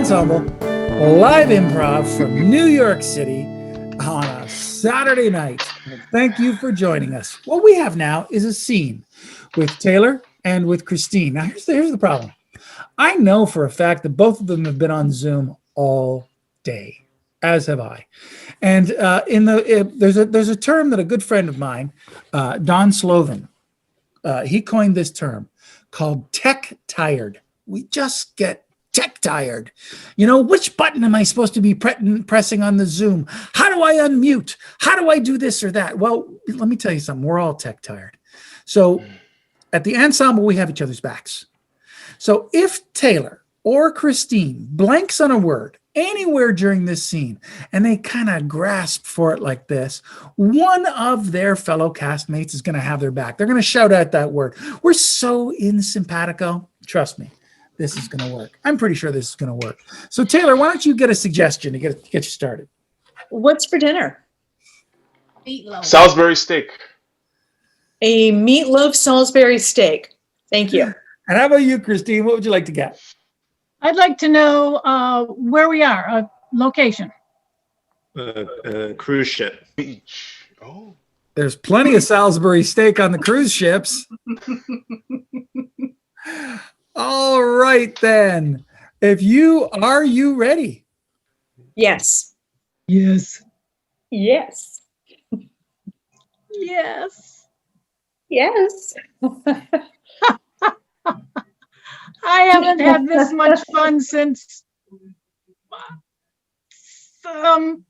ANDsemble live improv from New York City on a Saturday night. Thank you for joining us. What we have now is a scene with Taylor and with Kristine. Now, here's the problem. I know for a fact that both of them have been on Zoom all day, as have I. And there's a term that a good friend of mine, Don Slovin, he coined this term called tech tired. We just get tech tired. You know, which button am I supposed to be pressing on the Zoom? How do I unmute? How do I do this or that? Well, let me tell you something. We're all tech tired. So at the ANDsemble, we have each other's backs. So if Taylor or Kristine blanks on a word anywhere during this scene and they kind of grasp for it like this, one of their fellow castmates is going to have their back. They're going to shout out that word. We're so in simpatico. Trust me, this is going to work. I'm pretty sure this is going to work. So Taylor, why don't you get a suggestion to get you started? What's for dinner? Meatloaf. Salisbury steak. A meatloaf Salisbury steak. Thank you. And how about you, Kristine? What would you like to get? I'd like to know where we are, location. Cruise ship. Beach. Oh. There's plenty of Salisbury steak on the cruise ships. All right, then. Are you ready? Yes. Yes. Yes. Yes. Yes. I haven't had this much fun since, since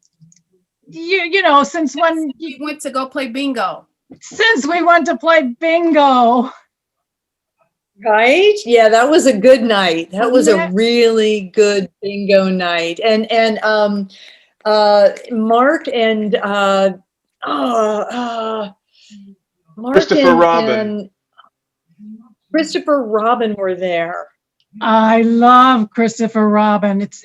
when You went to go play bingo. since we went to play bingo. Right? Yeah, that was a good night. That was a Yeah. really good bingo night. And Mark and Mark Christopher Robin. and Christopher Robin were there. I love Christopher Robin. It's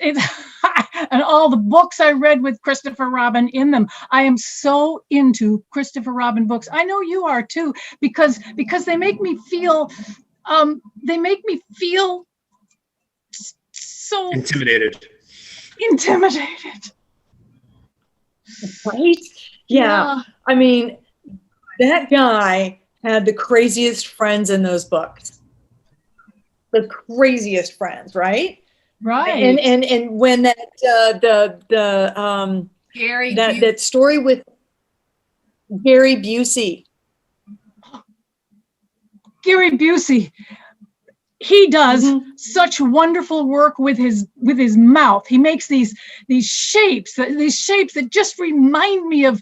and all the books I read with Christopher Robin in them. I am so into Christopher Robin books. I know you are too, because they make me feel so Intimidated. Right? Yeah. I mean, that guy had the craziest friends in those books. The craziest friends, right? Right. And when that Gary, that story with Gary Busey. Gary Busey, he does Mhm. such wonderful work with his mouth. He makes these shapes that just remind me of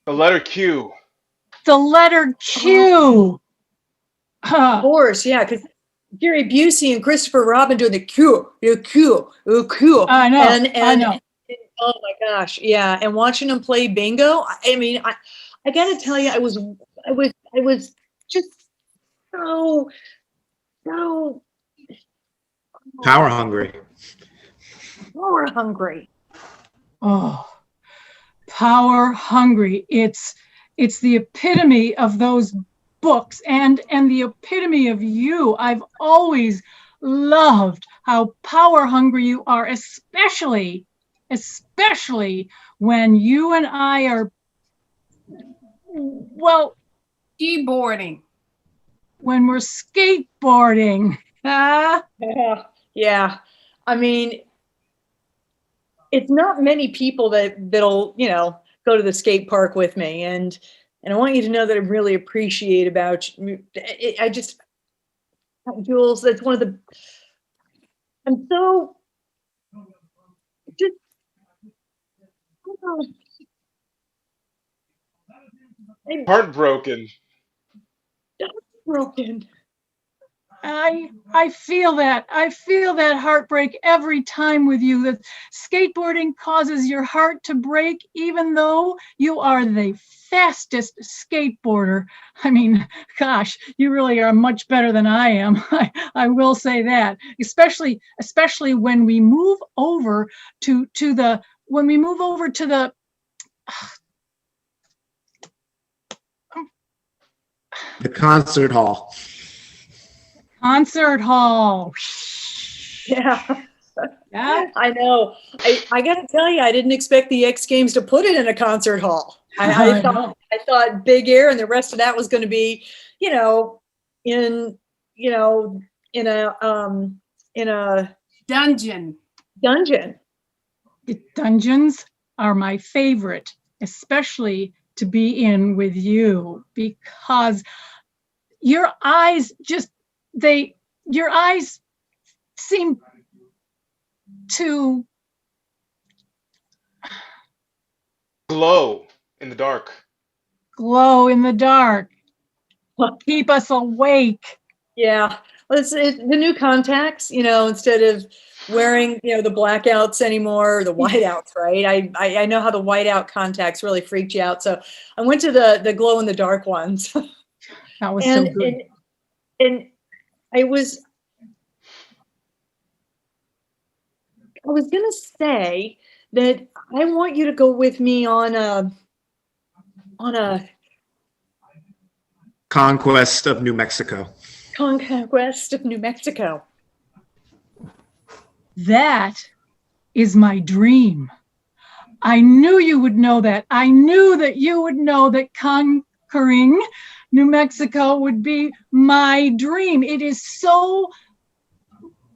The letter Q. the letter Q. Of course, yeah, because Gary Busey and Christopher Robin doing the Q. I know. And I know. oh my gosh, yeah. And watching them play bingo, I mean, I gotta tell you, I was just so Power hungry. power hungry. Oh, power hungry. It's the epitome of those books and the epitome of you. I've always loved how power hungry you are, especially when you and I are, well, keyboarding. when we're skateboarding. Yeah. I mean, it's not many people that'll, go to the skate park with me. And I want you to know that I really appreciate about you. Jules, that's one of the, I'm so just, I'm Heartbroken. broken. I feel that. I feel that heartbreak every time with you. That skateboarding causes your heart to break, even though you are the fastest skateboarder. I mean, gosh, you really are much better than I am. I will say that, especially when we move over to the The concert hall. Concert hall. Yeah, Yeah. I know. I got to tell you, I didn't expect the X Games to put it in a concert hall. I know. I thought Big Air and the rest of that was going to be, in, in a Dungeon. dungeon. Dungeons are my favorite, especially to be in with you, because your eyes your eyes seem to Glow in the dark. glow in the dark, keep us awake. Yeah. Well, it's the new contacts, instead of wearing, the blackouts anymore, or the whiteouts, right? I know how the whiteout contacts really freaked you out. So I went to the glow in the dark ones. That was so good. And I was gonna say that I want you to go with me on a Conquest of New Mexico. conquest of New Mexico. That is my dream. I knew you would know that. I knew that you would know that conquering New Mexico would be my dream. It is so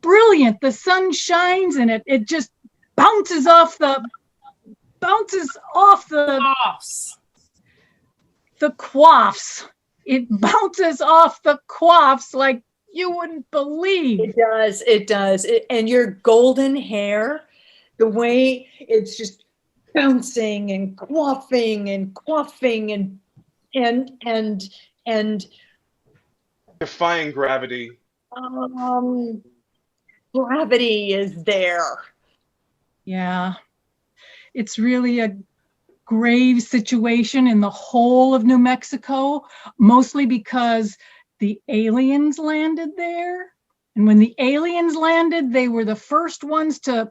brilliant. The sun shines and it just bounces off the Offs. quaffs. It bounces off the quaffs like you wouldn't believe. It does. And your golden hair, the way it's just bouncing and quaffing and Defying gravity. gravity is there. Yeah. It's really a grave situation in the whole of New Mexico, mostly because the aliens landed there. And when the aliens landed, they were the first ones to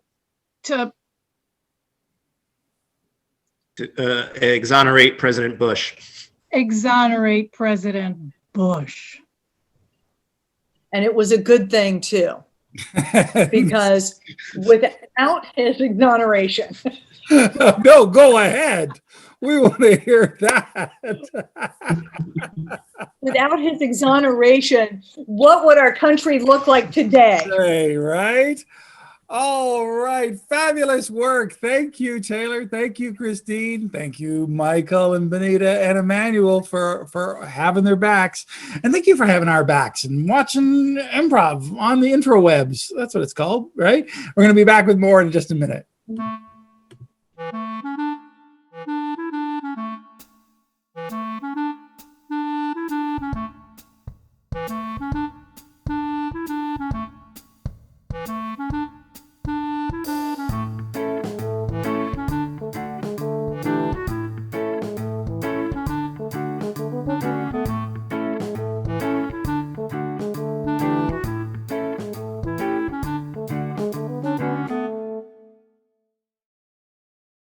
Exonerate President Bush. exonerate President Bush. And it was a good thing too, because without his exoneration, No, go ahead. We want to hear that. without his exoneration, what would our country look like today? Hey, right? All right. Fabulous work. Thank you, Taylor. Thank you, Kristine. Thank you, Michael and Bonita and Emmanuel for having their backs. And thank you for having our backs and watching improv on the intro webs. That's what it's called, right? We're going to be back with more in just a minute.